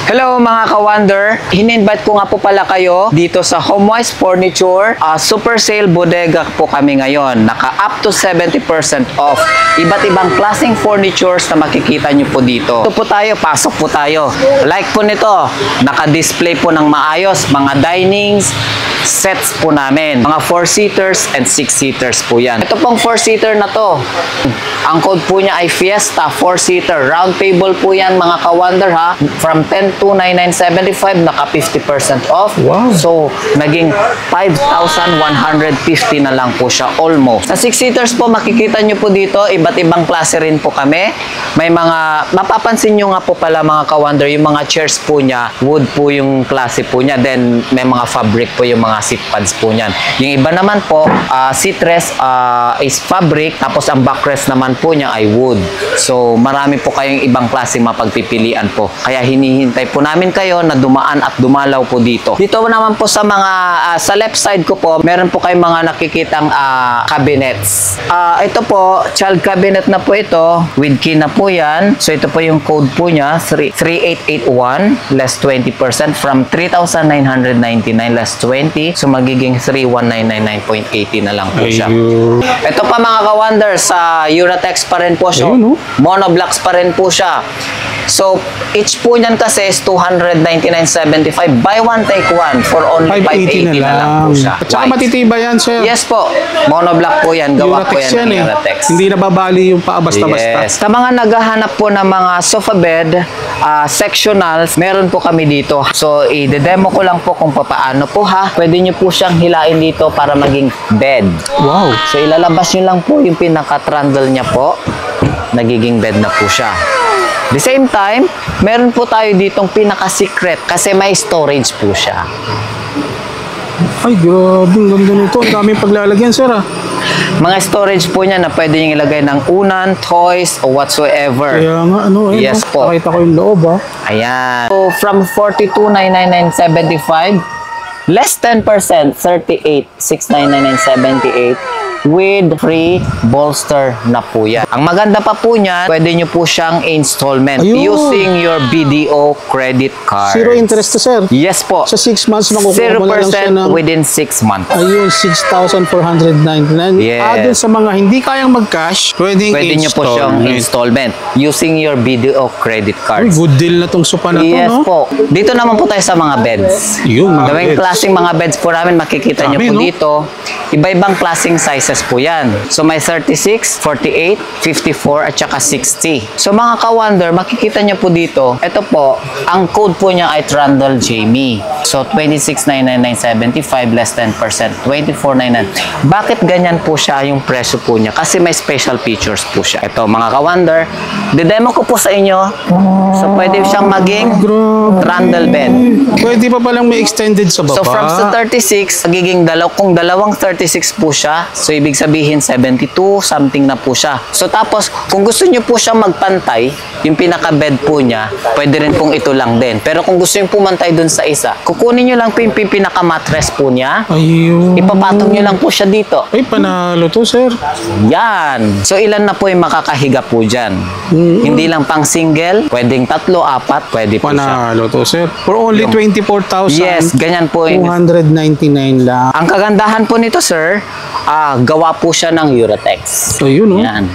Hello mga ka-Wonder, in-invite ko nga po pala kayo dito sa HomeWise Furniture. Super sale bodega po kami ngayon. Naka up to 70% off. Iba't ibang klaseng furnitures na makikita nyo po dito. Ito po tayo, pasok po tayo. Like po nito, naka-display po ng maayos, mga dinings, sets po namin. Mga 4-seaters and 6-seaters po yan. Ito pong 4-seater na to. Ang code po niya ay Fiesta 4-seater. Round table po yan mga ka-Wonder ha. From 10 to 9975, naka 50% off. Wow. So, naging 5,150 na lang po siya almost. Sa 6-seaters po, makikita nyo po dito, iba't ibang klase rin po kami. May mga, mapapansin nyo nga po pala mga ka-Wonder, yung mga chairs po niya, wood po yung klase po niya. Then, may mga fabric po yung mga seat pads po niyan. Yung iba naman po, seat rest is fabric, tapos ang backrest naman po niya ay wood. So, marami po kayong ibang klase mapagpipilian po. Kaya hinihintay po namin kayo na dumaan at dumalaw po dito. Dito naman po sa mga, sa left side ko po, meron po kayong mga nakikitang cabinets. Ito po, child cabinet na po ito, with key na po yan. So, ito po yung code po niya, 3881, less 20% from 3,999 less 20. So, magiging 3,1999.80 na lang po siya. Ito pa mga ka-Wonder, sa Uratex pa rin po siya. Monoblocks pa rin po siya. So, each po niyan kasi is 299.75. Buy one, take one for only 580 na lang po siya. At saka matitiba yan, sir. Yes po. Monoblock po yan. Gawa po yan ng Uratex. Hindi nababali yung paabasta-basta. Yes. Sa mga naghahanap po ng mga sofa bed, sectionals, meron po kami dito. So, i-demo ko lang po kung paano po ha. Pwede nyo po siyang hilain dito para maging bed. Wow. So, ilalabas nyo lang po yung pinaka-trundle niya po. Nagiging bed na po siya. The same time, meron po tayo ditong pinaka-secret kasi may storage po siya. Ay, grabe. Ang ganda nito. Ang daming paglalagyan, sir. Mga storage po niya na pwede nyo ilagay ng unan, toys, or whatsoever. Kaya nga, ano, Yes po. Pakita ko yung loob, ha. Ayan. So, from 42,999.75, less 10%, 38,699.78 with free bolster na po yan. Ang maganda pa po niyan, pwede nyo po siyang installment using your BDO credit card. Zero interest to, sir. Yes po. Sa 6 months, makukuha mo na lang siya 0% ng... within 6 months. Ayun, 6,499. Yes. Dun sa mga hindi kayang mag-cash, Pwede nyo po siyang installment using your BDO credit Uy, cards. good deal na tong sopa na to, Yes no? po. Dito naman po tayo sa mga beds. Yun, mga Gawing beds. klaseng mga beds po namin, makikita nyo Dami, po no? dito. Iba-ibang klaseng sizes po yan. So may 36, 48, 54, at saka 60. So mga ka-Wonder, makikita nyo po dito, ito po, ang code po niya ay Trundle Jamie. So 26,999.75 less 10%, 24,999. Bakit ganyan po siya yung presyo po niya? Kasi may special features po siya. Ito mga ka-Wonder, didemo ko po sa inyo. So pwede siyang maging trundle bed. Pwede pa palang may extended sa baba. So from sa 36, magiging kung dalawang 36 po siya, so ibig sabihin 72 something na po siya. So tapos, kung gusto niyo po siyang magpantay, yung pinaka-bed po niya, pwede rin pong ito lang din. Pero kung gusto niyo pumantay dun sa isa, kukunin niyo lang po yung pinaka-mattress po niya. Ayun. Ipapatong niyo lang po siya dito. Ay, panalo to, sir. Yan. So ilan na po yung makakahiga po dyan? Hindi lang pang single, pwedeng 3, 4, pwede po siya. Panalo to, sir. For only 24,000. Yes, ganyan po yung 299 lang. ang kagandahan po nito, sir, gawa po siya ng Uratex. Ayun, no? Yan.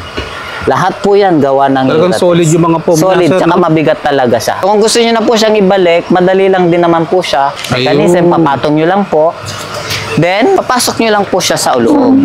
Lahat po yan gawa ng Talagang Uratex. solid yung mga foam na, Solid, sir, tsaka no? mabigat talaga siya. Kung gusto nyo na po siyang ibalik, madali lang din naman po siya. Mechanism, papatong nyo lang po. Then, papasok nyo lang po siya sa loob.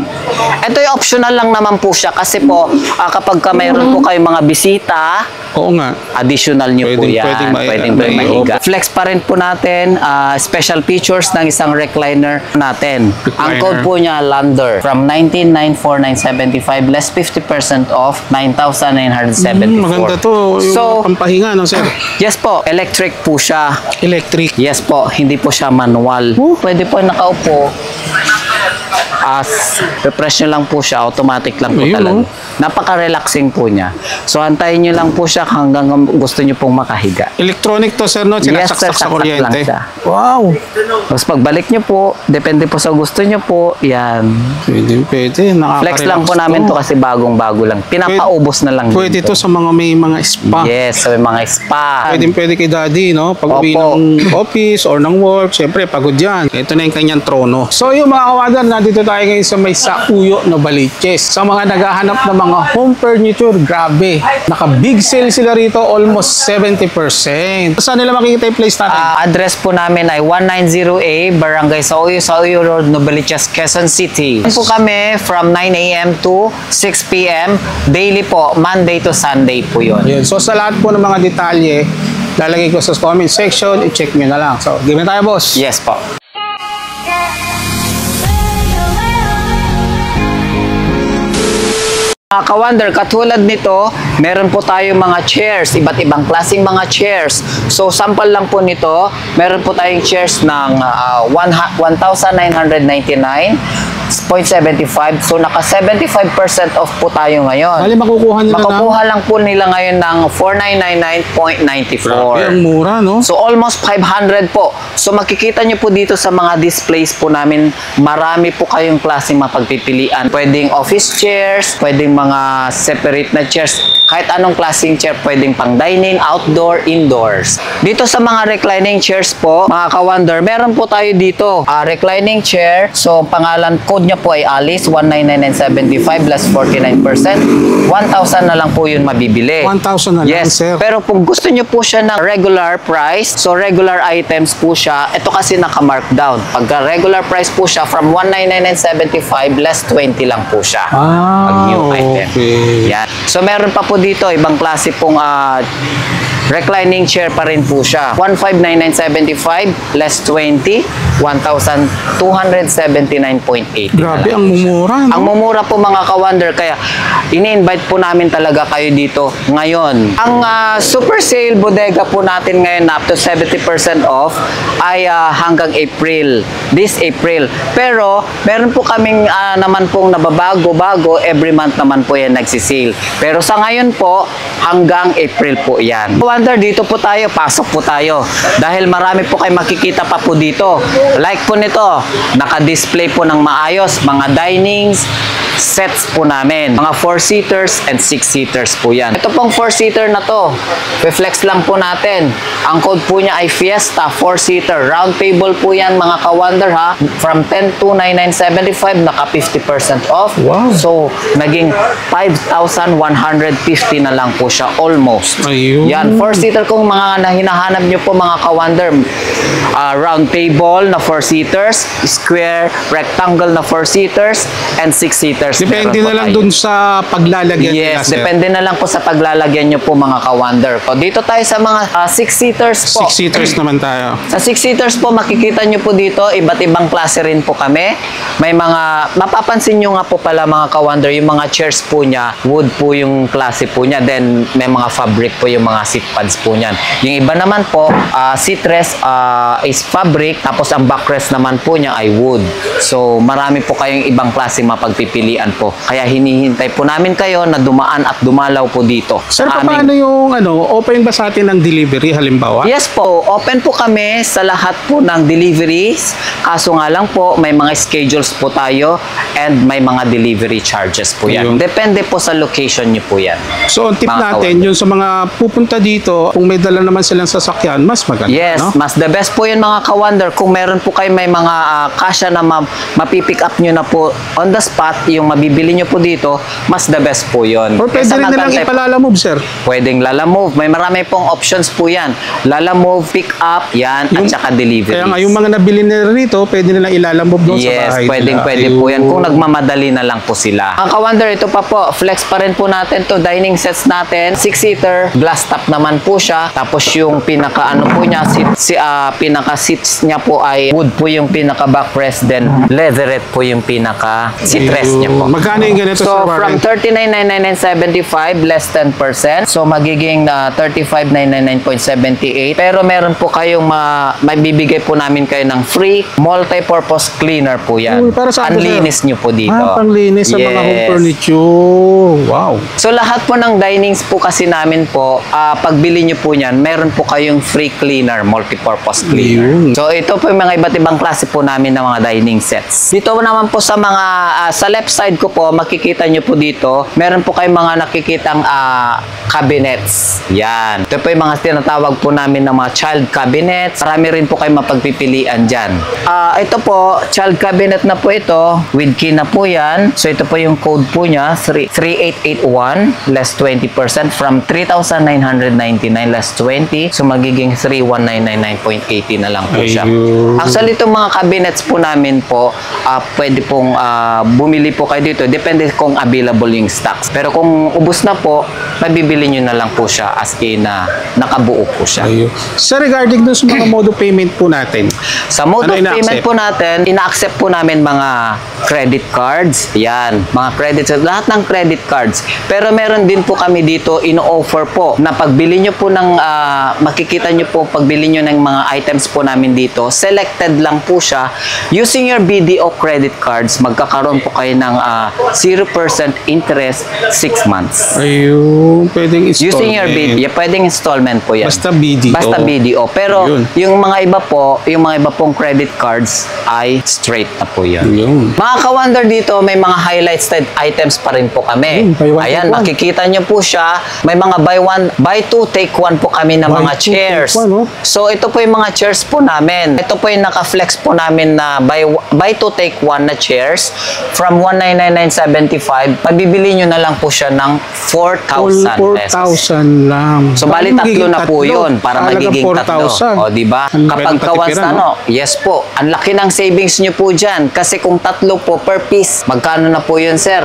Ito yung optional lang naman po siya kasi po, kapag mayroon po kayong mga bisita, Oo nga. additional nyo po yan. Pwedeng mahiga. Flex pa rin po natin. Special features ng isang recliner natin. Ang code po niya, Lander. From 19,949.75 less 50% off, 9,974. Maganda to. Yung So, pampahinga, no, sir? yes po, electric po siya. Electric. Yes po, hindi po siya manual. Pwede po nakaupo. Refresh nyo lang po siya, automatic lang po Ayun, talaga. oh. Napaka-relaxing po niya. So, antayin nyo lang po siya hanggang gusto nyo pong makahiga. Electronic to, sir, no? Yes, sir, Sinasaksak sa saksak kuryente. lang siya. Wow. Tapos pagbalik nyo po, depende po sa gusto nyo po, yan. Pwede. Flex lang po namin to kasi bagong-bago lang. Pinapaubos na lang. Pwede dito. to sa mga may mga spa. Yes, sa mga spa. Pwede kay daddy, no? Pag uwi Opo. ng office or ng work, syempre, pagod yan. Ito na yung kanyang trono. So, yung mga kawadan, nandito tayo ngayon sa may Sauyo na Baliches. Sa mga naghahanap ng mga home furniture, grabe. Naka-big sale sila rito, almost 70%. Saan nila makikita yung place natin? Address po namin ay 190A, Barangay Sauyo Road, Novaliches, Quezon City. Po kami from 9 a.m. to 6 p.m. Daily po, Monday to Sunday po yun. Yun. So, sa lahat po ng mga detalye, lalagay ko sa comment section, i-check nyo na lang. So, give me tayo, boss. Yes po. Mga ka-wonder, katulad nito, meron po tayong mga chairs, iba't ibang klaseng mga chairs. So, sample lang po nito, meron po tayong chairs ng 1,999.75. So, naka 75% off po tayo ngayon. Bali, makukuha nila Makukuha lang po nila ngayon ng Grabe, ang 4,999.94. mura, no? So, almost 500 po. So, makikita nyo po dito sa mga displays po namin, marami po kayong klaseng mapagpipilian. Pwedeng office chairs, pwedeng mga separate na chairs, kahit anong klaseng chair, pwedeng pang dining, outdoor, indoors. Dito sa mga reclining chairs po, mga ka-wonder, meron po tayo dito, reclining chair. So, pangalan, code niya po ay Alice, 199.75 plus 49%. 1,000 na lang po yun mabibili. 1,000 na lang, Yes, sir. pero kung gusto nyo po siya ng regular price, so regular items po siya, ito kasi naka-markdown. Pagka regular price po siya, from 199.75 less 20 lang po siya. Pag new item. Okay. Yan. So meron pa po dito, ibang klase pong reclining chair pa rin po siya. 1,599.75 less 20, 1,279.80. Grabe, ang mumura, no? Ang mumura po mga ka-wonder, kaya ini-invite po namin talaga kayo dito ngayon. Ang super sale bodega po natin ngayon na up to 70% off ay hanggang April. This April. Pero meron po kaming naman pong nababago-bago, every month naman po yan nagsisale. Pero sa ngayon po, hanggang April po yan. Wonder, dito po tayo, pasok po tayo. Dahil marami po kayo makikita pa po dito. Like po nito, naka-display po ng maayos, mga dinings, sets po namin. Mga 4-seaters and 6-seaters po yan. Ito pong 4-seater na to, reflex lang po natin. Ang code po niya ay Fiesta 4-seater. Round table po yan mga ka-wonder ha. From 10 to 9,975, naka 50% off. Wow. So, naging 5,150 na lang po siya almost. Ayun. Yan, 4-seater kung mga hinahanap nyo po mga ka-wonder. Round table na 4-seaters, square, rectangle na 4-seaters, and 6-seaters. Depende Meron po na lang tayo. dun sa paglalagyan nila, Yes, sir. depende na lang po sa paglalagyan nyo po mga ka-wonder. So, dito tayo sa mga 6-seaters po. 6-seaters naman tayo. Sa 6-seaters po, makikita nyo po dito, iba't ibang klase rin po kami. May mga, mapapansin nyo nga po pala mga ka-wonder, yung mga chairs po niya, wood po yung klase po niya. Then, may mga fabric po yung mga seat pads po niyan. Yung iba naman po, seat rest is fabric, tapos ang backrest naman po niya ay wood. So, marami po kayong ibang klase mapagpipilian po. Kaya hinihintay po namin kayo na dumaan at dumalaw po dito. Sir, sa aming- paano yung open ba sa atin ng delivery halimbawa? Yes po, open po kami sa lahat po ng deliveries. Kaso nga lang po, may mga schedules po tayo and may mga delivery charges po yan. Ayun. Depende po sa location nyo po yan. So, ang tip Mga natin, yung sa mga pupunta dito, kung may dala naman silang sasakyan, mas maganda, Yes, no? mas the best po yun mga ka-wonder. Kung meron po kayo may mga kasya na mapipick up nyo na po on the spot, yung mabibili nyo po dito, mas the best po yun. Or pwede Kesa rin nilang magantay- ipalalamove, sir. Pwedeng lalamove. May marami pong options po yan. Lalamove, pick up, yan, at saka delivery. Kaya nga, yung mga nabili nila rito, pwede nilang ilalamove doon sa Yes, bahay pwedeng nila. pwede po yan Ayun. kung nagmamadali na lang po sila. Ang ka-wonder, ito pa po, flex pa rin po natin to dining sets natin, 6-seater, glass top naman naman po siya. Tapos yung pinaka ano po niya, pinaka seats niya po ay wood po yung pinaka backrest, then leatherette po yung pinaka seatrest niya po. Magkano yung ganito, So Sir Warren? from 39,999.75 less 10%. So magiging 35,999.78. Pero meron po kayong may bibigay po namin kayo ng free multi-purpose cleaner po yan. Uy, para saan Ang to, sir? linis nyo po dito. Panglinis sa mga home Yes. furniture. Wow. So lahat po ng dinings po kasi namin po, pagbili nyo po niyan, meron po kayong free cleaner, multi-purpose cleaner. Yun. So ito po yung mga iba't ibang klase po namin ng mga dining sets. Dito naman po sa mga, sa left side ko po, makikita nyo po dito, meron po kayong mga nakikitang cabinets. Yan. Ito po yung mga tinatawag po namin ng mga child cabinets. Marami rin po kayong mapagpipilian dyan. Ito po, child cabinet na po ito, with key na po yan. So ito po yung code po niya, 3881 less 20% from 3,999 less 20. So magiging 3,199.80 na lang po siya. Ayun. Actually, itong mga cabinets po namin po, pwede pong bumili po kayo dito. Depende kung available yung stocks. Pero kung ubos na po, mabibili nyo na lang po siya as in nakabuo po siya. Ayun. Sa regarding dun sa mga mode of payment po natin, Sa mode Ano of payment ina-accept? po natin, ina-accept po namin mga credit cards. Yan, mga credit cards. Lahat ng credit cards. Pero meron din po kami dito, ino-offer po na pagbili nyo po ng, makikita nyo po, pagbili nyo ng mga items po namin dito, selected lang po siya. Using your BDO credit cards, magkakaroon po kayo ng 0% interest 6 months. ayun, pwedeng installment. Using your BDO, pwedeng installment po yan. Basta BDO. Basta BDO. Pero Ayun. yung mga iba po, yung mga iba pong credit cards ay straight na po yan. Ayun. Mga ka-wonder dito, may mga highlights items pa rin po kami. Buy one, Ayan, take one. makikita nyo po siya. May mga buy two, take one po kami ng Buy mga two, chairs. take one, oh. So, ito po yung mga chairs po namin. Ito po yung naka-flex po namin na buy two, take one na chairs from 199,975. Pabibili nyo na lang po siya ng 4,000 pesos. 4,000 lang. So, bali Paano tatlo magiging na po tatlo? yun para Talagang magiging tatlo. 4,000. O, di ba? Ang laki Kapag ng ka once katipiran, na, no? Yes po. Ang laki ng savings nyo po dyan. Kasi kung tatlo po per piece, magkano na po yun, sir?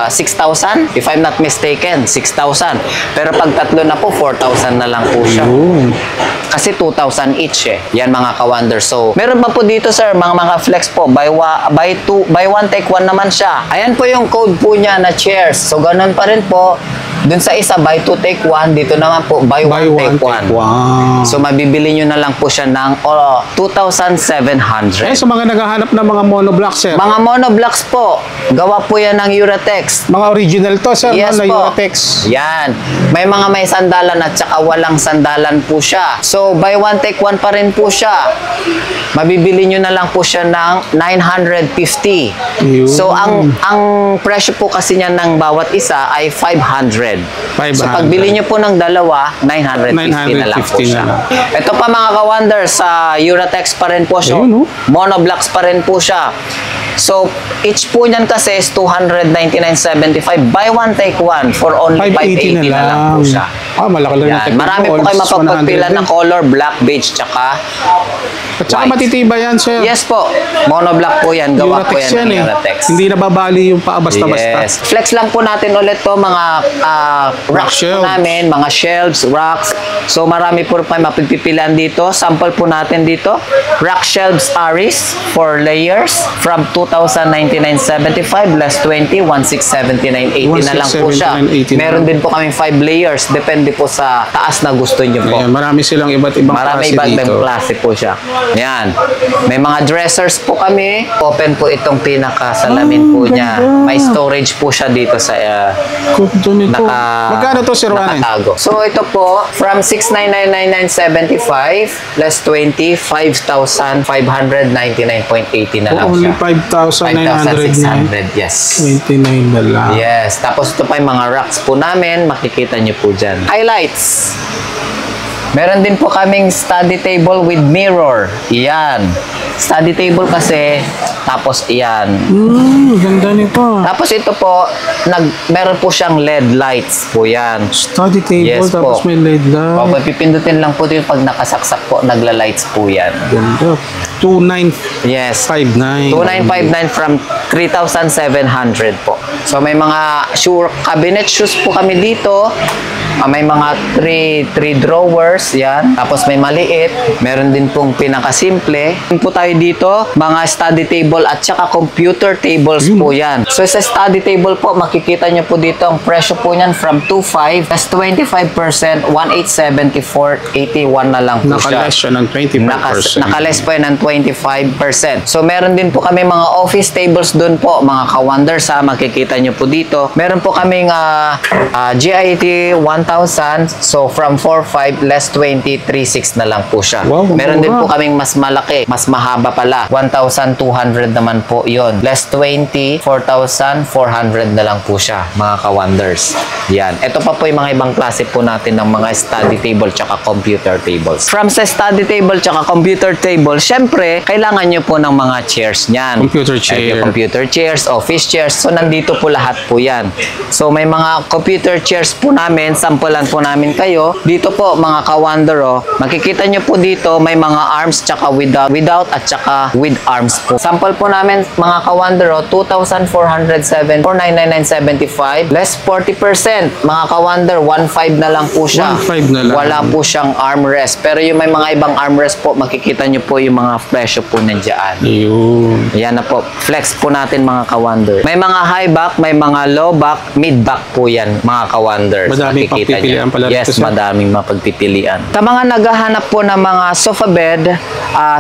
6,000? If I'm not mistaken, 6,000. Pero pag tatlo na po, 4,000 na lang po siya. Ayun. Kasi 2,000 each eh. Yan mga ka-wonder. So, meron pa po dito, sir, mga flex po. Buy one, take one naman siya. Ayan po yung code po niya na chairs. So, ganun pa rin po. Dun sa isa, buy two, take one. Dito naman po, buy one, take one. Wow. So, mabibili nyo na lang po siya ng 2,700. Sa mga naghahanap ng mga monoblock, sir. Mga monoblocks po, gawa po yan ng Uratex. Mga original to, sir, Yes na po. Uratex. Yan. May mga may sandalan at saka walang sandalan po siya. So, buy one, take one pa rin po siya. Mabibili nyo na lang po siya ng 950. Yun. So, ang presyo po kasi niya ng bawat isa ay 500. 500. So, pagbili nyo po ng dalawa, 950 na lang po 950 siya. na lang. Ito pa mga ka-wonder, sa Uratex pa rin po siya. Ayun, oh. Monoblocks pa rin po siya. So, each po niyan kasi is 299.75. Buy one, take one for only 580 na lang po siya. Malaki lang yung Yan. technique Marami mo. po kayo Almost mapapagpila 100 na color, black, beige, tsaka At saka white. matitibay yan, sir. Yes po. Monoblock po yan. Gawa po Uratex yan ng eh. Uratex. Hindi nababali yung paa basta-basta. Yes. Flex lang po natin ulit to mga racks po shelves. namin, mga shelves, racks. So marami po kayo mapagpipilan dito. Sample po natin dito. Rack shelves Aris, 4 layers from 2,099.75 less 20, 1,679.80 na lang po siya. 1,679.80 na Meron lang. din po kaming 5 layers. Depende po sa taas na gusto nyo po. Ayan, marami silang iba't ibang Marami klase iba't ibang dito. klase po siya. Yan. May mga dressers po kami. Open po itong pinaka-salamin po niya. ganda. May storage po siya dito sa Ganda nito. Magkano to, sir Juanen? nakatago. So ito po, from 6,999.75 less 20, 5,599.80 na lang Only siya. 5,900 5,600, yes. 29 na lang. Yes. Tapos ito pa yung mga racks po namin. Makikita nyo po dyan. Highlights. Meron din po kaming study table with mirror. Iyan. Study table kasi, tapos iyan. Ganda nito. Tapos ito po, meron po siyang LED lights po yan. Study table, Yes tapos po. may LED O, light. pipindutin lang po ito yung pag nakasaksak po, nagla-lights po yan. Ganda. 2959. Yes. 2959 from 3,700 po. So may mga cabinet shoes po kami dito. May mga three drawers, yan. Tapos may maliit. Meron din pong pinakasimple. Meron po tayo dito, mga study table at saka computer tables po yan. So sa study table po, makikita nyo po dito ang presyo po niyan from 2.5 plus 25%, 1,874.81 na lang po Nakaless siya ng 25%. Nakaless po yan ng 25%. So meron din po kami mga office tables doon po, mga ka-wonders ha, makikita nyo po dito. Meron po kaming GIT 1,000, so from 4.5 less 23.6 na lang po siya. Wow, meron din mura. po kaming mas malaki, mas mahaba pala. 1,200 naman po yon. Less 20, 4,400 na lang po siya, mga ka-wonders. Yan. Ito pa po yung mga ibang klase po natin ng mga study table tsaka computer tables. From sa study table tsaka computer table, syempre, kailangan nyo po ng mga chairs niyan. Computer chair. Like yung computer chairs, office chairs. So, nandito po lahat po yan. So, may mga computer chairs po namin. Sampulan po namin kayo. Dito po, mga ka-wonder, makikita nyo po dito, may mga arms tsaka without at tsaka with arms po. Sample po namin, mga ka-wonder, 2,407, 4,999.75. Less 40%. Mga ka-wonder, 1,500 na lang po siya. 1,500 na lang. Wala po siyang armrest. Pero yung may mga ibang armrest po, makikita nyo po yung mga presyo po nandiyan. Yun. Yan na po. Flex po natin, mga ka-wonder. May mga high back, may mga low back, mid back po yan, mga ka-wonders. Madaming Makikita pagpipilian nyo. pala Yes, rito, sir. madaming mapagpipilian. Sa mga naghahanap po ng mga sofa bed,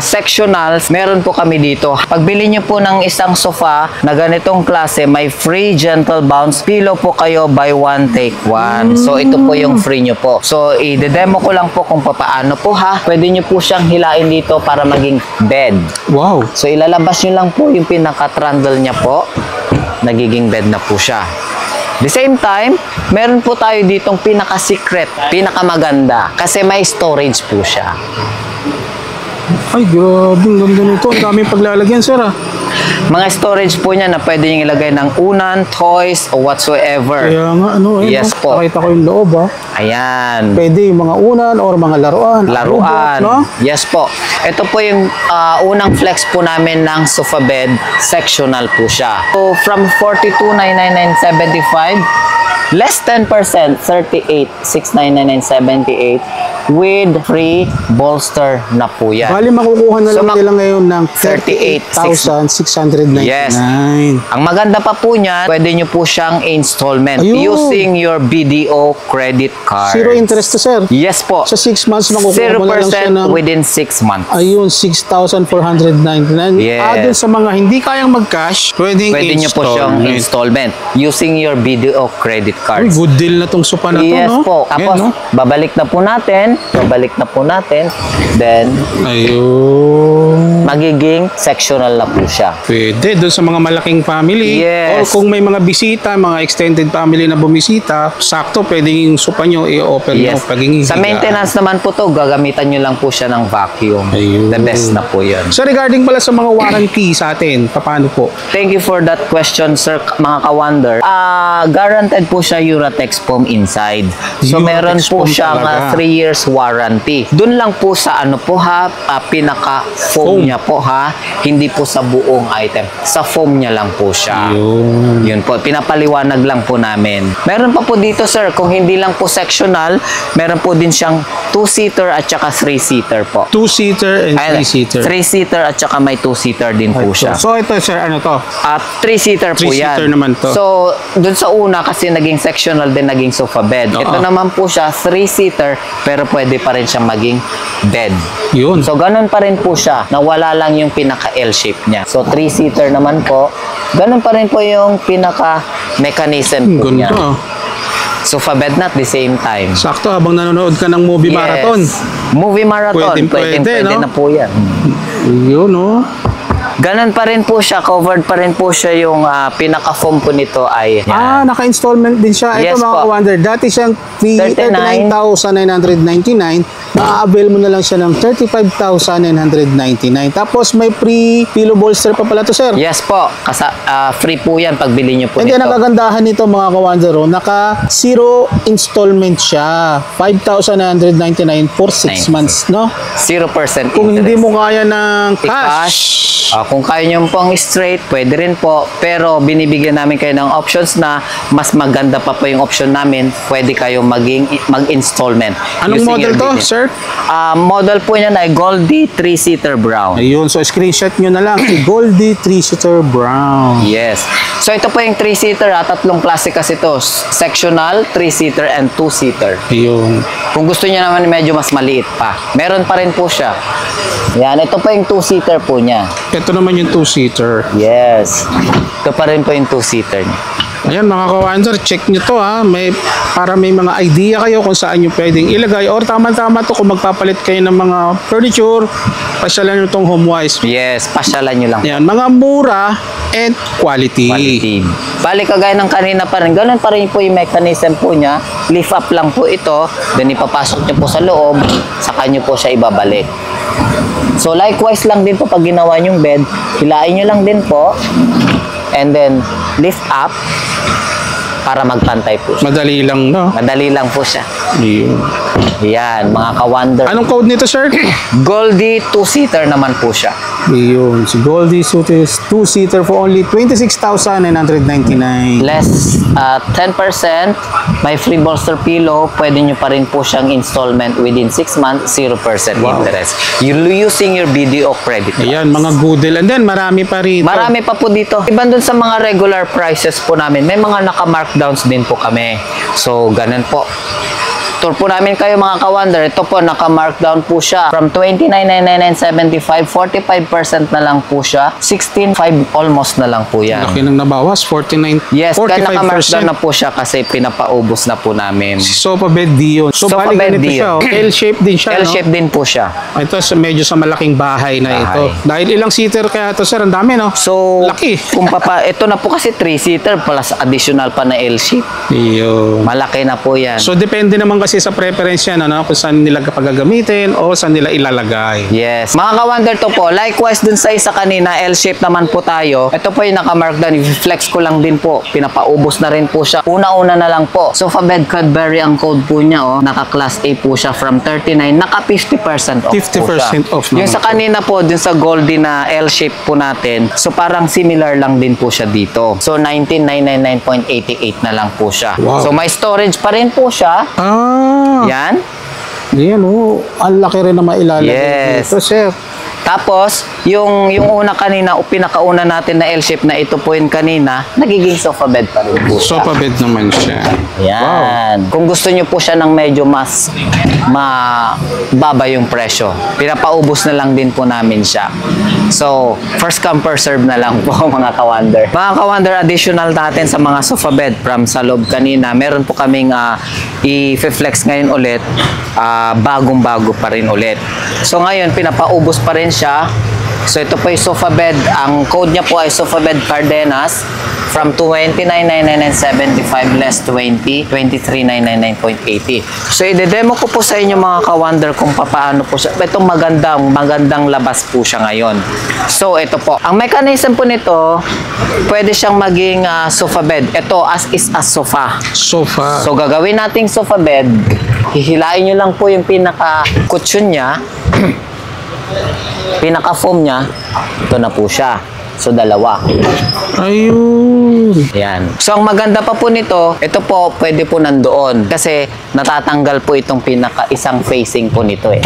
sectionals, meron po kami dito. Pagbili nyo po ng isang sofa na ganitong klase, may free gentle bounce pillow po kayo by one take one. So, ito po yung free nyo po. So, i-demo ko lang po kung paano po ha. Pwede nyo po siyang hilain dito para maging bed. Wow. So, ilalabas nyo lang po yung pinaka-trundle niya po. Nagiging bed na po siya. The same time, meron po tayo ditong pinaka-secret, pinaka-maganda. Kasi may storage po siya. Ay, grabe. Ang ganda nito. Ang daming paglalagyan, sir, ah. Mga storage po niya na pwede nyo ilagay ng unan, toys, or whatsoever. Kaya nga, ano, Yes po. Nakita ko yung loob, ah. Ayan. Pwede yung mga unan or mga laruan. Laruan. No? Yes po. Ito po yung unang flex po namin ng sofa bed. Sectional po siya. So, from 42,999.75, less 10%, 38,699.78 with free bolster na po yan. Bali, makukuha na So, lang nila ngayon ng 38,699. 38,699. Yes. Ang maganda pa po niyan, pwede nyo po siyang installment Ayun. using your BDO credit card. Zero interest to, sir. Yes po. Sa 6 months, makukuha mo na lang siya 0% ng... within 6 months. Ayun, 6,499. Yes. Dun sa mga hindi kayang mag-cash, pwede Pwede nyo po siyang installment using your BDO credit Uy, cards. good deal na tong sopa na to, Yes no? po. Tapos, Yan, no? babalik na po natin. Then, Ayun. magiging sectional na po siya. Pwede, doon sa mga malaking family. Yes. Or kung may mga bisita, mga extended family na bumisita, sakto, pwedeng yung sopa nyo i-open Yes. mo. Paging Sa maintenance naman po to, gagamitan nyo lang po siya ng vacuum. Ayun. The best na po yun. So regarding pala sa mga warranty sa atin, paano po? Thank you for that question, sir, mga ka-wonder. Guaranteed po siya Uratex foam inside. So, Uratex meron po foam siyang talaga. 3 years warranty. Doon lang po sa ano po ha, pinaka-foam Foam. niya po ha, hindi po sa buong item. Sa foam niya lang po siya. Ayun. Yun po, pinapaliwanag lang po namin. Meron pa po dito, sir, kung hindi lang po sectional, meron po din siyang 2-seater at saka 3-seater po. 2-seater and 3-seater. 3-seater at saka may 2-seater din po siya. So ito, sir, ano to? At 3-seater po yan. 3-seater naman to. So, dun sa una kasi naging sectional din, naging sofa bed. Oo. Ito naman po siya, 3-seater, pero pwede pa rin siyang maging bed. Yun. So, ganun pa rin po siya. Nawala lang yung pinaka-L shape niya. So, 3-seater naman po. Ganun pa rin po yung pinaka-mechanism po niya. Ganda. Sofa bed na at the same time. Sakto, habang nanonood ka ng movie marathon. Movie marathon. Pwede, no? na po yan. Yun, no? Ganun pa rin po siya, covered pa rin po siya yung pinaka-foam po nito ay yan. Naka-installment din siya. Ito Yes mga po. ka-wonder, dati siyang 39,999. Ma-avail mo na lang siya ng 35,999. Tapos may free pillow bolster pa pala to, sir. Yes po, free po yan pag bili nyo po And then, nito. ang kagandahan nito mga ka-wonder, naka-zero installment siya. 5,999 for 6 Nice. months, no? 0% Kung hindi interest. mo kaya ng cash, I-cash, Kung kaya nyo pong straight, pwede rin po. Pero binibigyan namin kayo ng options na mas maganda pa po yung option namin. Pwede kayo mag-installment. Anong using model your to, BD. sir? Model po niya na ay Goldie 3-seater brown. Ayun, so screenshot nyo na lang. Si Goldie 3-seater brown. Yes. So ito po yung 3-seater. Tatlong klase kasi ito. Sectional, 3-seater, and 2-seater. Ayun. Kung gusto niyo naman medyo mas maliit pa, meron pa rin po siya. Yan, ito pa yung 2-seater po niya. Ito naman yung 2-seater. Yes. Ito pa rin po yung 2-seater niya. Ayan mga ka-Wander, check nyo to ha. Para may mga idea kayo kung saan nyo pwedeng ilagay. Or tama-tama to kung magpapalit kayo ng mga furniture, pasyalan nyo tong HomeWise. Yes, pasyalan nyo lang. Ayan, mga mura and quality. Bali, kagaya ng kanina pa rin, ganun pa rin po yung mechanism po niya. Lift up lang po ito, then ipapasok nyo po sa loob, saka nyo po siya ibabalik. So likewise lang din po pag ginawa nyong bed, hilain nyo lang din po, and then lift up para magpantay po siya. Madali lang, no? Madali lang po siya. Yun. Yan, mga ka-Wonder. Anong code nito, sir? Goldie 2-seater naman po siya. Yun. Si Goldie Suites 2-seater for only 26,999. Less 10%, may free bolster pillow, pwede nyo pa rin po siyang installment within 6 months, 0% interest. You're using your BDO credit card. Ayan, mga good deal. And then, marami pa rito. Marami pa po dito. Iban dun sa mga regular prices po namin, may mga naka-markdowns din po kami. So, ganun po. Tour po namin kayo mga ka-Wonder. Ito po, naka-markdown po siya. From 29,999.75, 45% na lang po siya. 16,500 almost na lang po yan. Laki nang nabawas, 49, Yes, kaya naka-markdown 45%. na po siya kasi pinapaubos na po namin. Sofa bed Dion. So, Sofa bali bed ganito Dion. siya. Oh. L-shape din siya, L-shape din po siya. no? Ito, medyo sa malaking bahay na ito. Bahay. Dahil ilang seater kaya ito, sir? Ang dami, no? So, Laki. ito na po kasi 3-seater plus additional pa na L-shape. Iyo. Malaki na po yan. So, depende naman kasi sa preference yan, ano? Kung saan nila gagamitin o saan nila ilalagay. Yes. Mga ka-Wonder to po, likewise dun sa isa kanina, L-shape naman po tayo. Ito po yung naka-markdown. I-flex ko lang din po. Pinapaubos na rin po siya. Una-una na lang po. Sofa bed Cadbury ang code po niya. Oh. Naka-class A po siya from 39. Naka 50% off 50% po off siya. Yung naman sa kanina po, dun sa Goldie na L-shape po natin. So parang similar lang din po siya dito. So 19,999.88 na lang po siya. Wow. So may storage pa rin po siya. Ah! Yan. Yan, oh. Ang laki rin na mailalagay Yes. dito, sir. Tapos, yung una kanina, o pinakauna natin na L-shape na ito po yun kanina, nagiging sofa bed pa rin po siya. Sofa bed naman siya. Yan. Kung gusto nyo po siya ng medyo mas mababa yung presyo, pinapaubos na lang din po namin siya. So, first come, first serve na lang po mga ka-Wonder. Mga ka-Wonder, additional natin sa mga sofa bed from sa loob kanina, meron po kaming i-flex ngayon ulit, bagong-bago pa rin ulit. So, ngayon, pinapaubos pa rin siya. So, ito po yung sofa bed. Ang code niya po ay sofa bed Cardenas. From 29,999.75 less 20, 23,999.80. So, i-demo ko po sa inyo mga ka-Wonder kung paano po siya. Itong magandang labas po siya ngayon. So, ito po. Ang mechanism po nito, pwede siyang maging sofa bed. Ito, as is a sofa. Sofa. So, gagawin nating sofa bed. Hihilain nyo lang po yung pinaka-cushion niya. Pinaka-foam niya. Ito na po siya. So, dalawa. Ayun. Yan. So, ang maganda pa po nito, ito po, pwede po nandoon. Kasi, natatanggal po itong isang facing po nito eh.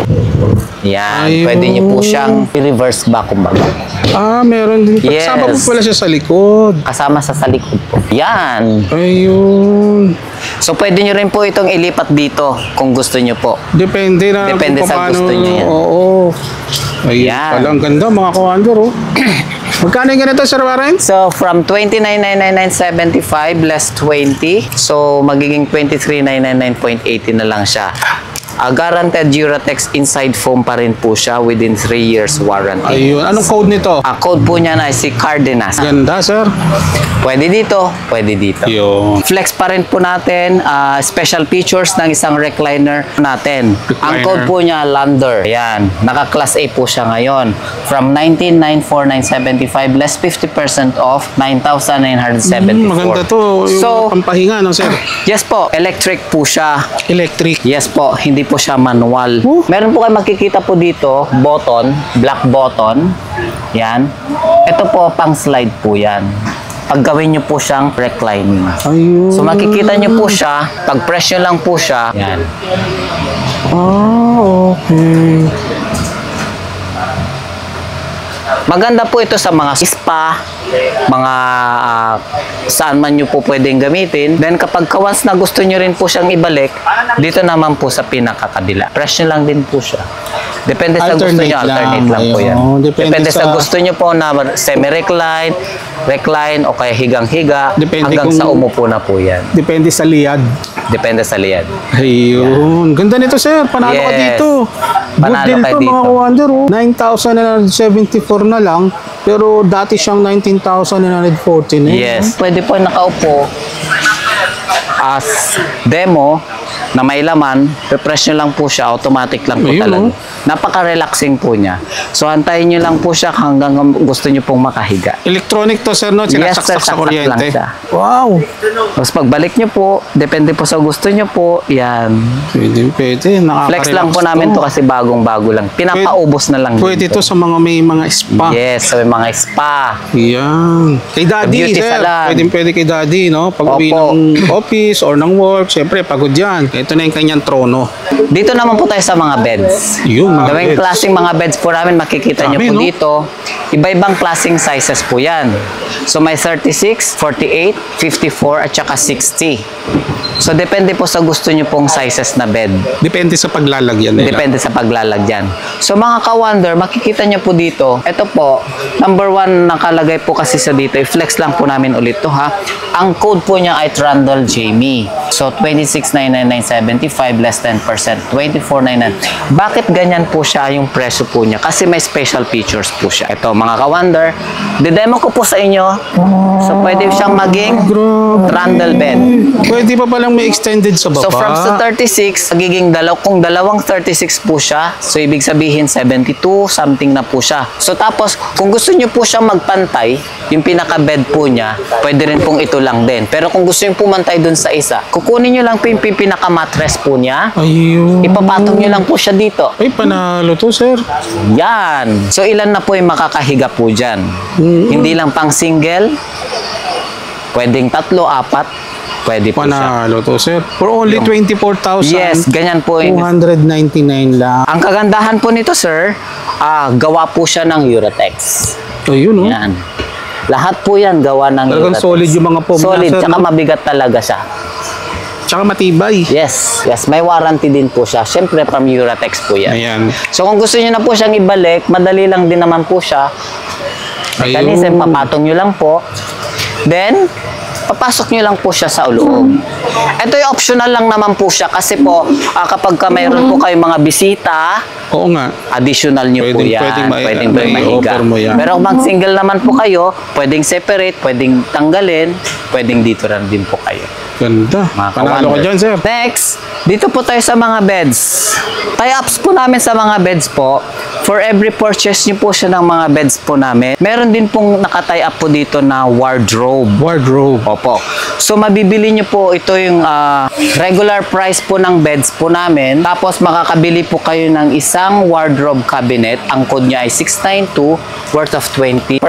Yan. Ayun. Pwede nyo po siyang i-reverse back, kumbaga. Ah, meron din. Yes. Kasama po pala siya sa likod. Kasama sa likod po. Yan. Ayun. So, pwede nyo rin po itong ilipat dito kung gusto nyo po. Depende na Depende kung sa paano. gusto niyo yan. Oo. Ayun. Yan. Palang ganda mga ka-Wonder, oh. Magkano yung ganito, Sir Warren? So, from 29,999.75 less 20. So, magiging 23,999.80 na lang siya. Guaranteed Duratex inside foam pa rin po siya within 3 years warranty. Ayun. Anong code nito? Code po niya na si Cardenas. Ganda, sir. Pwede dito, pwede dito. Yun. Flex pa rin po natin, special features ng isang recliner natin. Ang code po niya, Lander. Ayan, naka-class A po siya ngayon. From 19,949.75 less 50% off, 9,974. Maganda to. Yung So, pampahinga, no, sir? yes po, electric po siya. Electric. Yes po, hindi po siya manual. Oh. Meron po kayo makikita po dito, button, black button. Yan. Ito po, pang slide po yan. Pag gawin nyo po siyang reclining. Ayun. So makikita nyo po siya, pag press nyo lang po siya, yan. Okay. Maganda po ito sa mga spa, mga saan man nyo po pwedeng gamitin. Then kapag once na gusto nyo rin po siyang ibalik, dito naman po sa pinakakabila. Press nyo lang din po siya. Depende sa gusto nyo, alternate lang po yan. Ayun. Depende sa gusto nyo po na semi-recline, recline, o kaya higang-higa, Depende hanggang kung- sa umupo na po yan. Depende sa liad. Depende sa liad. Ayun. Ganda nito, sir. Panalo ka Yes. dito. Good Panalo deal ka to, dito. mga ka-wonder. Oh. 9,974 na lang. Pero dati siyang 19,940 na. Yes. Pwede po nakaupo as demo na may laman, refresh nyo lang po siya, automatic lang po Ayun, talaga. oh. Napaka-relaxing po niya. So, antayin nyo lang po siya hanggang gusto nyo pong makahiga. Electronic to, sir, no? Yes, sir, Sinasaksak sa saksak kuryente. lang siya. Wow. Tapos pagbalik nyo po, depende po sa gusto nyo po, yan. Pwede. Flex lang po namin to kasi bagong-bago lang. Pinapaubos na lang Pwede dito. to sa mga may mga spa. Yes, sa mga spa. Yan. Kay daddy, Beauty sir. salon. Pwede kay daddy, no? Pag uwi Opo. ng office or ng work, syempre, pagod yan. Ito na yung kanyang trono. Dito naman po tayo sa mga beds. Yun, mga Gawing beds. klaseng mga beds po namin, makikita nyo Dami, po no? dito. Iba-ibang klaseng sizes po yan. So may 36, 48, 54, at saka 60. So depende po sa gusto nyo pong sizes na bed. Depende sa paglalagyan nila. Depende sa paglalagyan. So mga ka-wonder, makikita nyo po dito, ito po, number 1 nakalagay po kasi sa dito, i-flex lang po namin ulit to ha. Ang code po niya ay Trundle Jamie. So 26,999.75 less 10%, 24,999. Bakit ganyan po siya yung presyo po niya? Kasi may special features po siya. Ito mga ka-wonder, didemo ko po sa inyo. So pwede siyang maging trundle bed. Pwede pa palang may extended sa baba. So from sa 36, magiging kung dalawang 36 po siya, so ibig sabihin 72 something na po siya. So tapos, kung gusto niyo po siyang magpantay, yung pinaka-bed po niya, pwede rin pong ito lang din. Pero kung gusto niyo pumantay dun sa isa, kukunin niyo lang po yung pinaka-mattress po niya, Ayun. ipapatong niyo lang po siya dito. Ay, panalo to, sir. Yan. So ilan na po yung makakahiga po dyan? Hindi lang pang single, pwedeng 3, 4, pwede po siya. Panalo to, sir. For only 24,000. Yes, ganyan po yung 299 lang. Ang kagandahan po nito, sir, gawa po siya ng Uratex. Ayun, no? Yan. Lahat po yan gawa ng Talagang Uratex. solid yung mga foam Solid, na, sir, tsaka no? mabigat talaga siya. Tsaka matibay. Yes, may warranty din po siya. Siyempre, from Uratex po yan. Ayan. So, kung gusto niyo na po siyang ibalik, madali lang din naman po siya. Mechanism, papatong nyo lang po. Then, papasok nyo lang po siya sa loob. Ito yung optional lang naman po siya kasi po, kapag mayroon po kayong mga bisita, Oo nga. additional nyo po yan. Pwedeng mahiga. offer mo yan. Pero kung mag-single naman po kayo, pwedeng separate, pwedeng tanggalin, pwedeng dito rin din po kayo. Ganda. Mga Panalo ka ka-wonder. dyan, sir. Next, dito po tayo sa mga beds. Tie-ups po namin sa mga beds po. For every purchase nyo po siya ng mga beds po namin, meron din pong naka-tie up po dito na wardrobe. Wardrobe. Opo. So, mabibili nyo po, ito yung regular price po ng beds po namin. Tapos, makakabili po kayo ng isang wardrobe cabinet. Ang code niya ay 692, worth of 20%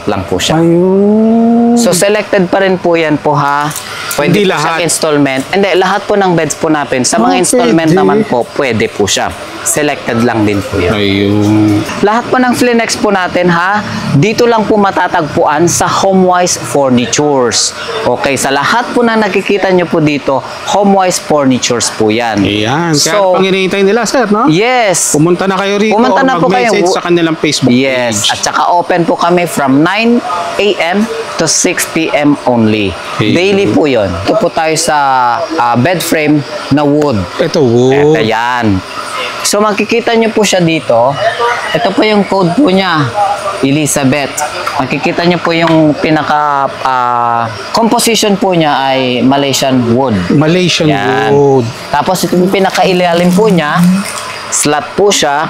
lang po siya. Ayun. So, selected pa rin po yan po ha. Pwede Hindi po siyang lahat. installment. Hindi, lahat po ng beds po natin. Sa mga installment pwede. naman po, pwede po siya. Selected lang din po yan. Ayun. Lahat po ng Flinex po natin ha, dito lang po matatagpuan sa Homewise Furnitures. Okay, sa lahat po na nakikita nyo po dito, Homewise Furnitures po yan. Ayan. Kaya So, pang hinihintay nila, sir, no? yes. Pumunta na kayo rito. Pumunta na po kayo. Mag-message sa kanilang Facebook Yes. At page. saka open po kami from 9 a.m. to 6 p.m. only. Hey. Daily po yon. Ito po tayo sa bed frame na wood. Ito, wood. Ayan. So makikita nyo po siya dito. Ito po yung code po niya. Elizabeth. Makikita nyo po yung pinaka composition po niya ay Malaysian wood. Malaysian Yan. wood. Tapos ito yung pinaka-ilalim po niya. Slot po siya.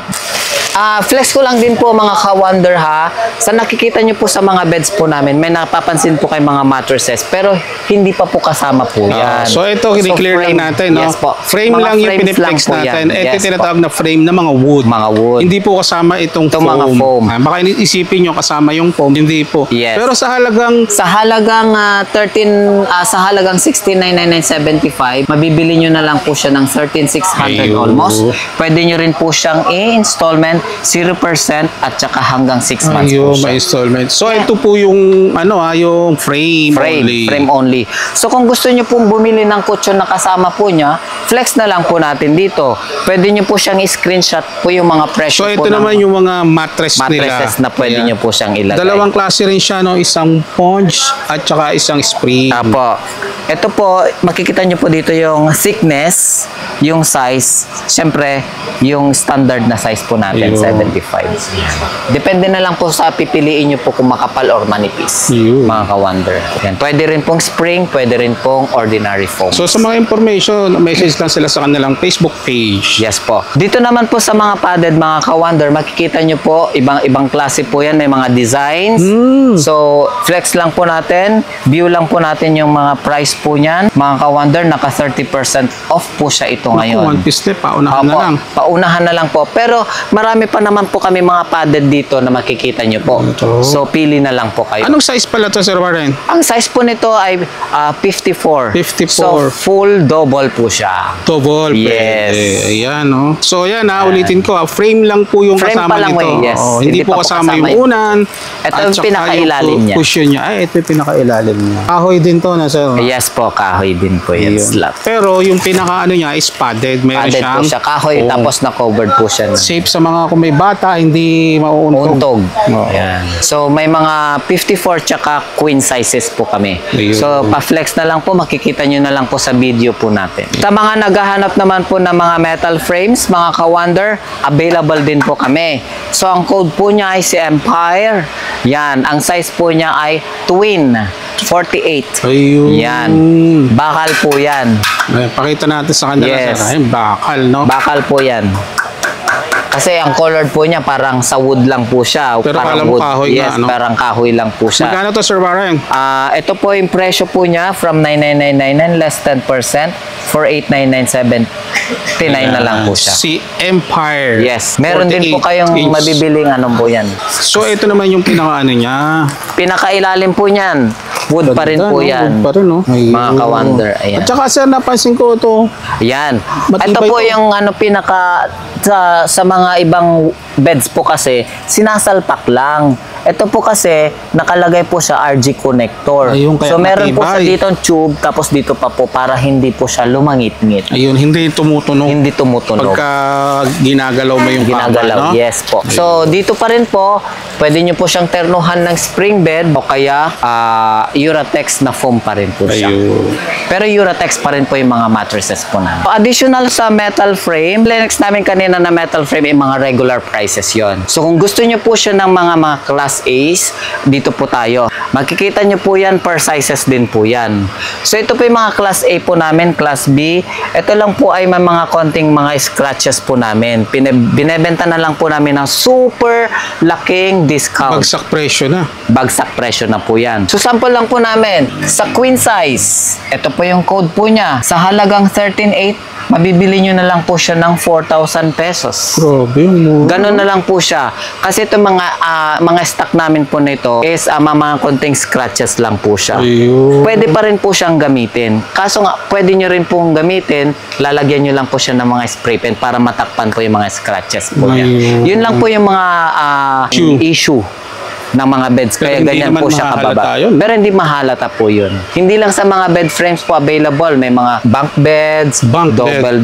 Flex ko lang din po mga ka-wonder ha. Sa nakikita nyo po sa mga beds po namin, may napapansin po kay mga mattresses, pero hindi pa po kasama po yan. So ito, i-clear lang frame, natin, no? Yes po. Frame Mga lang yung frames piniplex lang po natin. yan. Ito Yes tinatawag po. na frame na mga wood. Mga wood. Hindi po kasama itong Itong foam. mga foam. Baka isipin nyo kasama yung foam. Hindi po. Yes. Pero sa halagang Sa halagang 16,999.75, mabibili nyo na lang po siya ng 13,600 Ayun. almost. Pwede nyo rin po siyang i-installment 0% at saka hanggang 6 months po ayun, siya. may installment. So ito po yung yung frame only. Frame only. So kung gusto nyo pong bumili ng kutsyon na kasama po niya, flex na lang po natin dito. Pwede nyo po siyang i-screenshot po yung mga presyo So po ito ng naman yung mga mattresses nila. mattresses na pwede Ayan. nyo po siyang ilagay. Dalawang klase rin siya, no? Isang sponge at saka isang spring. Apo. Ito po, makikita nyo po dito yung thickness, yung size. Siyempre, yung standard na size po natin, Ayun. 75. Depende na lang po sa pipiliin nyo po kung makapal or manipis, Ayun. mga ka-wonder. Yan. Pwede rin pong spring, pwede rin pong ordinary foam. So sa mga information, message lang sila sa kanilang Facebook page. Yes po. Dito naman po sa mga padded, mga ka-wonder, makikita nyo po, ibang klase po yan, may mga designs. So, flex lang po natin, view lang po natin yung mga price po niyan. Mga ka-wonder, naka 30% off po siya ito ngayon. One piece step, paunahan na Opo, lang. paunahan na lang po. Pero marami pa naman po kami mga padded dito na makikita nyo po. Ito. So, pili na lang po kayo. Anong size pala to, Sir Warren? Ang size po nito ay 54. 54. So, full double po siya. Double. Yes. Pwede. Ayan, no? So, yan, ulitin ko. Frame lang po yung Frame kasama pa lang, nito. yes. Oh, hindi po kasama yung unan. Ito at yung saka pinakailalim niya. Cushion niya. Ay, ito yung pinakailalim niya. Kahoy din to, na Sir. Yes po, kahoy din po yan. Ayun. Slot. Pero yung pinaka niya is padded. Meron Padded siyang po siya. Kahoy, foam. tapos na-covered po siya. Safe sa mga kung may bata, hindi mauuntog. Untog. Oo. Yan. So, may mga 54 tsaka queen sizes po kami. Ayun. So, pa-flex na lang po. Makikita nyo na lang po sa video po natin. Sa mga naghahanap naman po ng mga metal frames, mga ka-wonder, available din po kami. So, ang code po niya ay si Empire. Yan. Ang size po niya ay twin. 48. Ayun. Yan. Bakal po yan. Ay, pakita natin sa kanila. Yes. Sir. Ay, bakal, no? Bakal po yan. Kasi ang color po niya parang sa wood lang po siya. Pero parang akala mo wood. kahoy nga, Yes, ano? parang kahoy lang po siya. Magkano to, Sir Warren? Ito po yung presyo po niya from 99999 less 10% for 89979 na lang po siya. Si Empire. Yes. Meron din po 48 kayong inch. mabibiling ano po yan. So, ito naman yung pinaka niya. Pinakailalim po niyan. Wood pa rin Ganda, po no? yan. Wood pa rin, no? Ayun. Mga ka-wonder. Ayan. At saka, Sir, napansin ko ito. Ayan. Matibay Ito po to. yung ano pinaka sa mga ibang beds po kasi sinasalpak lang. Ito po kasi nakalagay po sa RG connector. Ayun, kaya so meron po siya matibay. dito tube tapos dito pa po para hindi po siya lumangit-ngit. Ayun, hindi tumutunog. Hindi tumutunog. Pagka ginagalaw mo yung Ginagalaw, kama, no? yes po. So, dito pa rin po, pwede nyo po siyang ternuhan ng spring bed o kaya Uratex na foam pa rin po siya. Ayun. Pero Uratex pa rin po yung mga mattresses po namin. Additional sa metal frame, Linux namin kanina na metal frame yung mga regular prices yon. So, kung gusto nyo po siya ng mga class A's, dito po tayo. Makikita nyo po yan per sizes din po yan. So, ito po yung mga class A po namin, class B. Ito lang po ay may mga konting mga scratches po namin. Binebenta na lang po namin ng super laking discount. Bagsak presyo na. Bagsak presyo na po yan. So, sample lang po namin. Sa queen size, ito po yung code po niya. Sa halagang 13,800, mabibili nyo na lang po siya ng 4,000 pesos. Grabe yung mura. Ganon na lang po siya. Kasi ito mga stock namin po nito is mga konting scratches lang po siya. Ayun. Pwede pa rin po siyang gamitin. Kaso nga, pwede nyo rin pong gamitin, lalagyan nyo lang po siya ng mga spray paint para matakpan po yung mga scratches po niya. Ayun. Yun lang po yung mga issue ng mga beds. Pero Kaya hindi ganyan naman po siya mahalata kababa. yun. Pero hindi mahalata po yun. Hindi lang sa mga bed frames po available. May mga bunk beds, Bunk double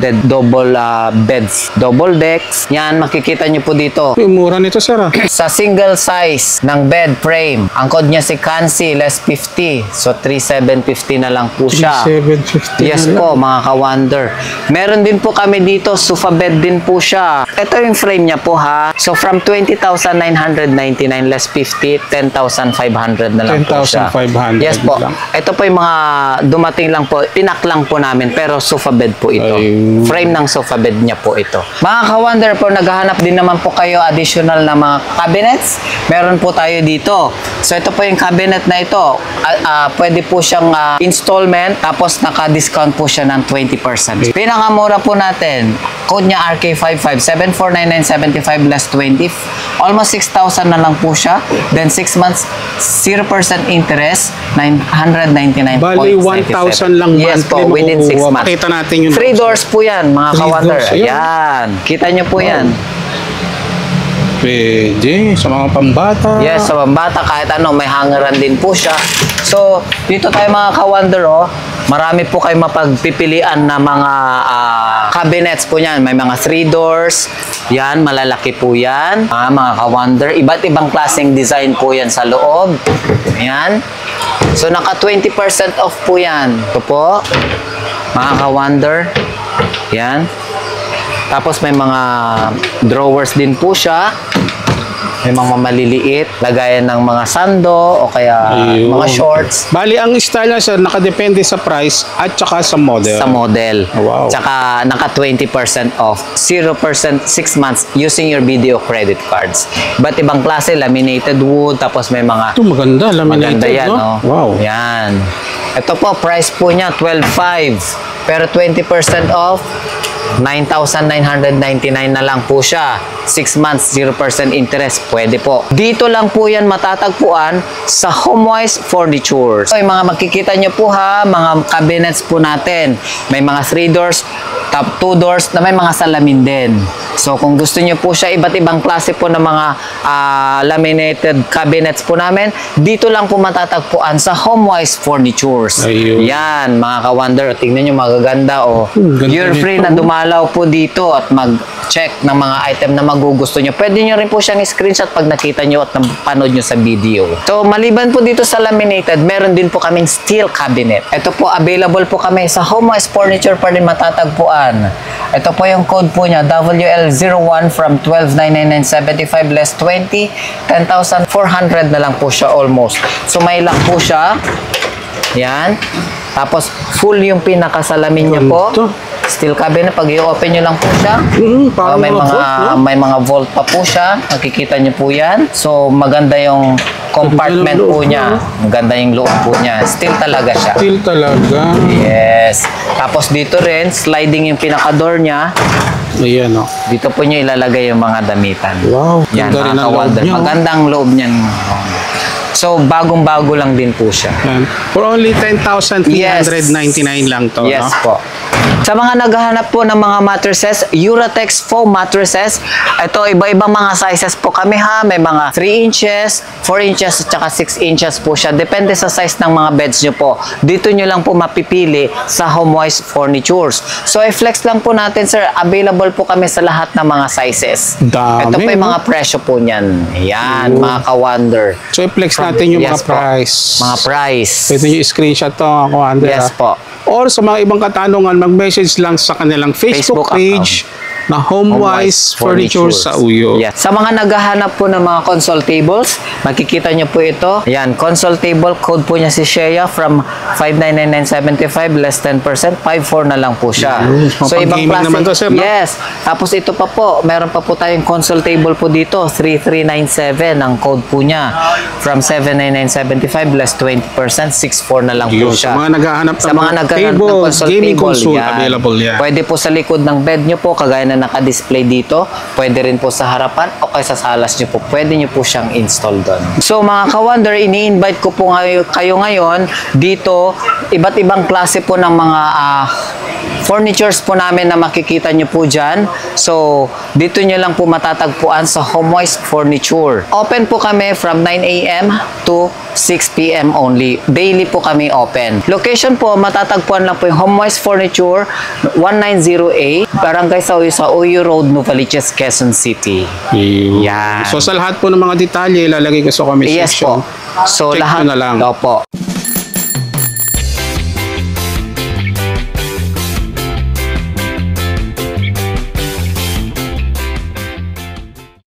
beds, double decks. Yan, makikita nyo po dito. Yung mura nito, Sir. Sa single size ng bed frame, ang code niya si Kansi, less 50. So, 3,750 na lang po siya. 750 Yes na lang. po, mga ka-wonder. Meron din po kami dito, sofa bed din po siya. Ito yung frame niya po ha. So, from 20,999 less 50 10,500, 10,500 na lang po siya. 10,500 Yes po. lang. Ito po yung mga dumating lang po, pinak lang po namin, pero sofa bed po ito. Ayun. Frame ng sofa bed niya po ito. Mga ka-wonder po, naghahanap din naman po kayo additional na mga cabinets. Meron po tayo dito. So ito po yung cabinet na ito. Pwede po siyang installment, tapos naka-discount po siya ng 20%. Pinakamura po natin, code niya RK55, 749975 less 20. Almost 6,000 na lang po siya. Then 6 months, 0% interest, 999.97. Bali, 1,000 lang Yes po, monthly within 6 makukuha. months. Pakita natin yung 3 doors po yan, mga 3 ka-wonder. doors, ayan. Ayan. Kita nyo po yan. Pwede, sa mga pambata. Yes, sa pambata, kahit ano, may hangeran din po siya. So, dito tayo mga ka-wonder, oh, marami po kayo mapagpipilian na mga cabinets po niyan. May mga 3 doors. Yan, malalaki po yan. Mga ka-wonder, iba't ibang klaseng design po yan sa loob. Yan. So, naka 20% off po yan. Ito po, mga ka-wonder. Yan. Tapos may mga drawers din po siya. May mga maliliit, lagayan ng mga sando o kaya Ayun. mga shorts Bali, ang style na sir, nakadepende sa price at saka sa model. sa model. Wow. Tsaka naka 20% off, 0% 6 months using your video credit cards. Iba't ibang klase, laminated wood, tapos may mga Ito maganda, laminated, maganda yan, no? no? Wow. Yan. Ito po, price po niya, 12,500. Pero 20% off, 9,999 na lang po siya. 6 months, 0% interest. Pwede po. Dito lang po yan matatagpuan sa HomeWise Furniture. So, yung mga makikita nyo po ha, mga cabinets po natin. May mga 3 doors, top 2 doors na may mga salamin din. So, kung gusto nyo po siya, iba't ibang klase po ng mga laminated cabinets po namin, dito lang po matatagpuan sa HomeWise Furnitures. Ayun. Yan, mga ka-wonder. Tingnan nyo, magaganda. Oh. Ganda You're free nito, na dumalaw po dito at mag-check ng mga item na magugusto nyo. Pwede nyo rin po siyang screenshot pag nakita nyo at napanood nyo sa video. So, maliban po dito sa laminated, meron din po kaming steel cabinet. Ito po, available po kami sa HomeWise Furniture pa rin matatagpuan. Ito po yung code po niya, WL01 from 12,999.75 less 20, 10,400 na lang po siya almost. So, may lock po siya. Yan. Tapos, full yung pinakasalamin niya po. Ganito. Steel cabinet, pag i-open nyo lang po siya. Parang may mga mga vault, no? may mga vault pa po siya. Makikita nyo po yan. So, maganda yung compartment Ganda ng po loob, niya. Maganda yung loob po niya. Steel talaga siya. Steel talaga. Yes. Tapos dito rin, sliding yung pinaka-door niya. Ayan, oh. Dito po nyo ilalagay yung mga damitan. Wow. Yan, Ganda rin mga ang loob ka-wonder. niya, oh. Magandang loob niyan. So, bagong-bago lang din po siya. Yan. For only 10,399 lang to, Yes no? po. Sa mga naghahanap po ng mga mattresses, Uratex foam mattresses, ito iba-ibang mga sizes po kami ha. May mga 3 inches, 4 inches, at saka 6 inches po siya. Depende sa size ng mga beds nyo po. Dito nyo lang po mapipili sa HomeWise Furnitures. So, i-flex lang po natin, sir. Available po kami sa lahat ng mga sizes. Dami, Ito po yung no? mga presyo po niyan. Yan, Ooh. mga ka-wonder. So, i-flex natin yung Yes mga po. price. Mga price. Pwede nyo i-screenshot to, ako, Ander. Yes po. Or sa mga ibang katanungan, mag-message lang sa kanilang Facebook, Facebook page na HomeWise Furniture sa Uyo. Yes. Sa mga naghahanap po ng mga console tables, makikita nyo po ito. Yan, console table, code po niya si Shea from 5,999.75 less 10%, 5,400 na lang po siya. Yes, mapang-gaming naman to, sir, no? Yes. Tapos ito pa po, meron pa po tayong console table po dito, 3397 ang code po niya. From 7,999.75 less 20%, 6,400 na lang po Yun, siya. sa mga naghahanap ng Sa mga mga naghahanap ng tables, console gaming table, console, yan. available yan. Pwede po sa likod ng bed nyo po, kagaya na naka-display dito. Pwede rin po sa harapan o kaya sa salas nyo po. Pwede nyo po siyang install doon. So mga ka-wonder, ini-invite ko po kayo ngayon dito. Iba't ibang klase po ng mga furnitures po namin na makikita nyo po dyan. So, dito nyo lang po matatagpuan sa HomeWise Furniture. Open po kami from 9 a.m. to 6 p.m. only. Daily po kami open. Location po, matatagpuan lang po yung HomeWise Furniture, 1908, Barangay Sauyo sa Uyo Road, Novaliches, Quezon City. Yun. Yan. So, sa lahat po ng mga detalye, ilalagay ko sa comment Yes section. po. So, Check lahat. nyo na lang. Opo.